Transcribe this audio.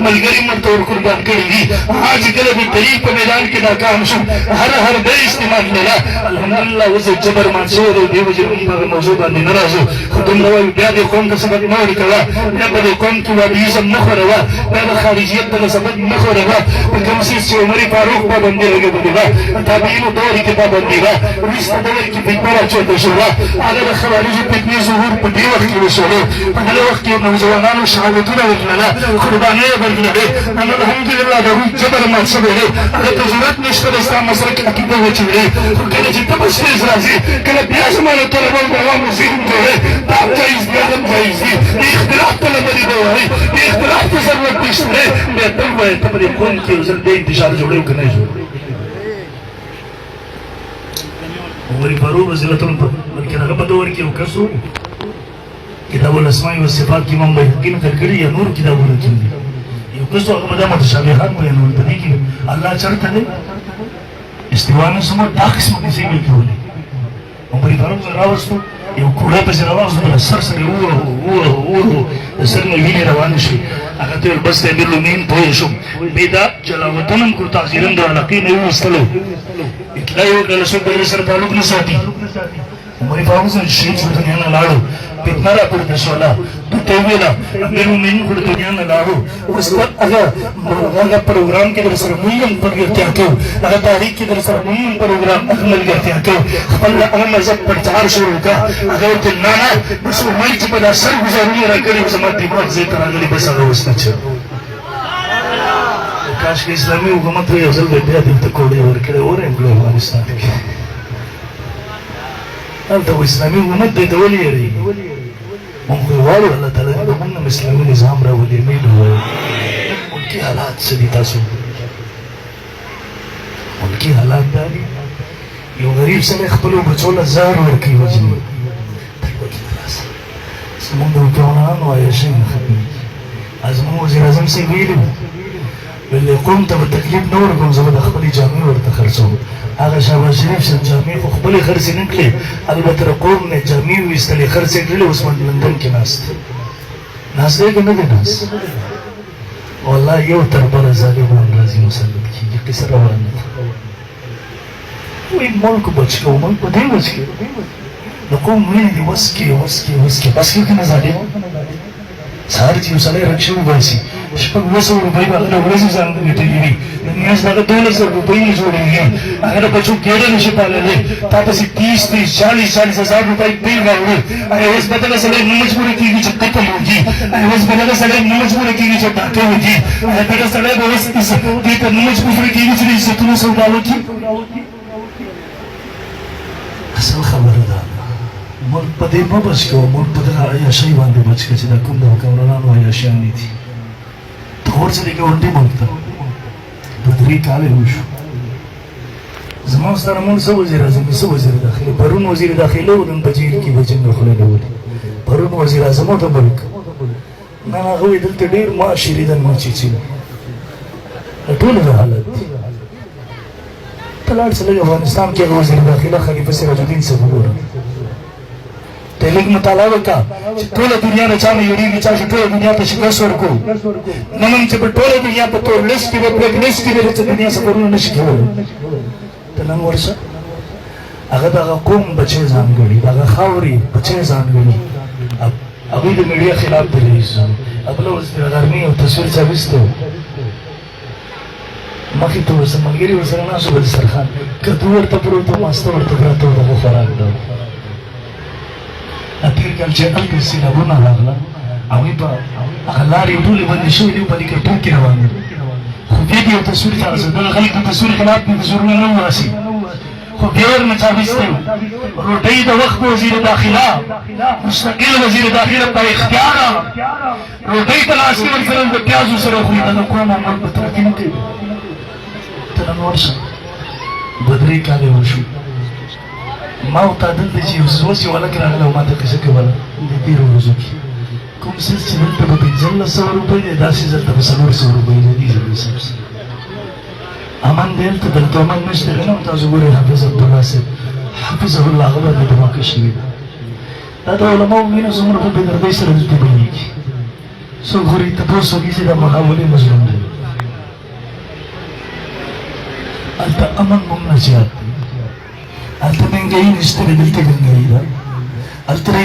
ملګري مرته ورقربان کړي دي. چې کله د طریق په میدان کې ناکام شو هر بل استعمال کړله. الحمدلله اوس جبر مات شوی دی، دې وجې موږ په هغه موضوع باندې نه راځو. خو دومره وایو بیا دې قوم ته سبق مه ورکوه، بیا په دې قوم کې وهابیزم مه خوروه، بیا د خارجیت دغه سبق مه خوروه. په کوم څیز چې عمر فاروق پابندي لګولې وه، تابعینو دور کې پابندي وه، وروسته دور کې فتنه راچوته شوه. هغه د خوارجو فتنې ظهور په دې وخت کې وشولو. په دغه وخت کې نوجوانانو شهادتونه ورکړله، قربانۍ یې ورکړلې. الحمدلله د هغوی جبر مات شوی دی. هغه ته ضرورت نشته د اسلام مسلک عقیده وچوړي. خو کله چې ته په سټیج راځې، کله بیا زما له طلبه عوامو ذهن جوړې، دا هم جایز دی، هغه هم جایز دي. د اختلاف طلبه دې به وایي، د اختلاف ته ضرورت نشته دی. بیا ته ووایه ته په دې قوم کې یو ځل بیا انتشار جوړوي که نه جوړوي. عمر فاروق رضی الله عنه بلکې هغه په دور کې یو کس و، کتاب الاسماء والصفات کې امام بیهقي نقل کړي یا نور کتابونه کې دي. یو کس و هغه به دا متشابهات بیانول، په دې کې الله چېرته دی، استوا نه سمه دا قسمه کیسې به یې کولې. عمر فاروق راوستو، یو کوړه پسې راواغوستو، بله سر سره یې ووهو، د سر نه وینې روانې شوې. هغه ته ویل بس دی امیر پوه شوم. بیا دا جلاوطن هم کړو، تعزیرا د علاقې نه یې وویستلو، اطلاع یې وکړله څوک به سره تعلق نه ساتي. عمر فاروق شهید شو، دنیا نه لاړو، فتنه را پورته شوله. ده ته یې ویله امیرالمؤمنین خو د دنیا نه لاړو، اوس هغه پروګرام کې در سره موږ هم ملګرتیا کوو، هغه تحریک کې در سره موږ هم پروګرام ملګرتیا کوو. خپل هغه مذهب پرچار شروع کړه. هغه ورته نه نه بس وایي چې په دا سر ګزارونه را کړي، زما دماغ ځای ته راغلي، بس هغه اوس نه چل. کاشکې اسلامي حکومت یو ځل به بیا دلته کوډې ورکړې ورنګلو افغانستان کې. هلته خو اسلامي حکومت دی ته ولې یېرېږي؟ موږ خو غواړو الله تعالی دې موږ هم اسلامي نظام راولي. امین ووایو. ملکي حالات څه دي تاسو؟ ملکي حالات دا دي یو غریب سړی خپلو بچو له زار ورکوي، وجني زموږ د حکمرانانو عیاشۍ نه ختمېږي. زموږ وزیر اعظم صاحب ویلي وو، ویل قوم ته به تکلیف نه ورکوم، زه به د خپلې جامې ورته خرڅوم. هغه شهباز شریف صاحب جامې خو خپلې خرڅې نه کړې، البته د قوم نه جامې ویستلې، خرڅې کړلې. اوس لندن کې ناست دی که نه دی ناست؟ والله یو تر بله ظالمان راځي مسلط کېږي. قصه روانه ده. وایي ملک بچ کوو، ملک په دې بچ کې د قوم وینې دي وس کې بس کې که نه ظالم. سهار چې یو سړی رکشې وباسي، شپږ 200 روپۍ به هغه د ورځې ځان ته ګټلي وي، د میاشت هغه 1200 روپۍ یې جوړېږي. هغه د بچو ګېډه نشي پاللی، تا پسې 30 هزار روپۍ تیل راوړي. اوس به دغه سړی نه مجبوره کېږي چې قتل وکړي، اوس به دغه سړی نه مجبوره کېږي چې ډاکټر وکړي، دغه سړی به اوس دې ته نه مجبوره کېږي چې د عزتونو سودا وکړي. اصل خبره ده ملک په دې مه بچ کوه، ملک په دغه عیاشۍ باندې بچ کړه چې دا کوم د حکمرانانو عیاشیانې دي. ته ورځه د ګاونډي ملک ته په 3 کاله وشو. زما سره مونږ څه وزیر اعظم څه وزیر داخلي، پرون وزیر داخله و، نن په جیل کې به څنګه خوله ډولې. پرون وزیر اعظم و د ملک، نن هغه وایي دلته ډېر معاش شریدن مچیچي ټول دا حالت دی. ته لاړ شه لږ افغانستان کې هغه وزیر داخله خلیفه سراج الدین صاحب وګوره، ته لږ مطالعه وکړه چې ټوله دنیا نه چا نه یېرېږي، چا چې ټوله دنیا ته شکست ورکړو. نن هم چې په ټوله دنیا په تور لیست کې به بلیک لیست کې به د دنیا سفرونه نه شي کولی. ته نن ورشه، هغه د هغه قوم بچی ځان ګڼي، د هغه خاورې بچی ځان ګڼي. هغوی د میډیا خلاف دریږي. بله وزیر غرمې یو تصویر چاپېستی و، مخې ته ورسره ملګري ورسره ناست و، دسترخوان کدو ورته پروت و، ماسته ورته پراته و، دغه خوراک ده. تېر کال چې هلته سیلابونه راغله، هغوی په هغه لارې ټولې بندې شوې دي، په هلیکاپټر کې روان دي. خو بیا دې یو تصویر چاپېستی، دغه خلک د تصویر خلاف دي، تصویرونه نه وباسي، خو بیا ورنه چاپېستی و. روټۍ د وخت په وزیر داخله، مستقل وزیر داخله په اختیاره روټۍ ته ناستې ورسره د پیازو سره خوري. دغه قوم عمل به ترقي نه کوي. ته نن ورشه، 2-3 کاله وشو. ما ورته دلته چې اوس یو هلک راغلی او ما ته کیسه کوله د تېرو ورځو کې، کوم څیز چې دلته به 1500 روپۍ دی، دا څیز هلته به 400 روپۍ دی. دې ژبې حساب امن دی هلته، دلته امن نشته که نه. تاسو ګورئ حافظ عبدالله صاحب حفظه الله، هغه باندې دماکه شوې ده. دا د علماو مینه څومره په بېدردۍ سره دلته بهېږي. So guri tapos lagi sila makawali mas lunde. Alta amang mong nasihat. Alta nang gayon istri ng tagal ngayon. Alta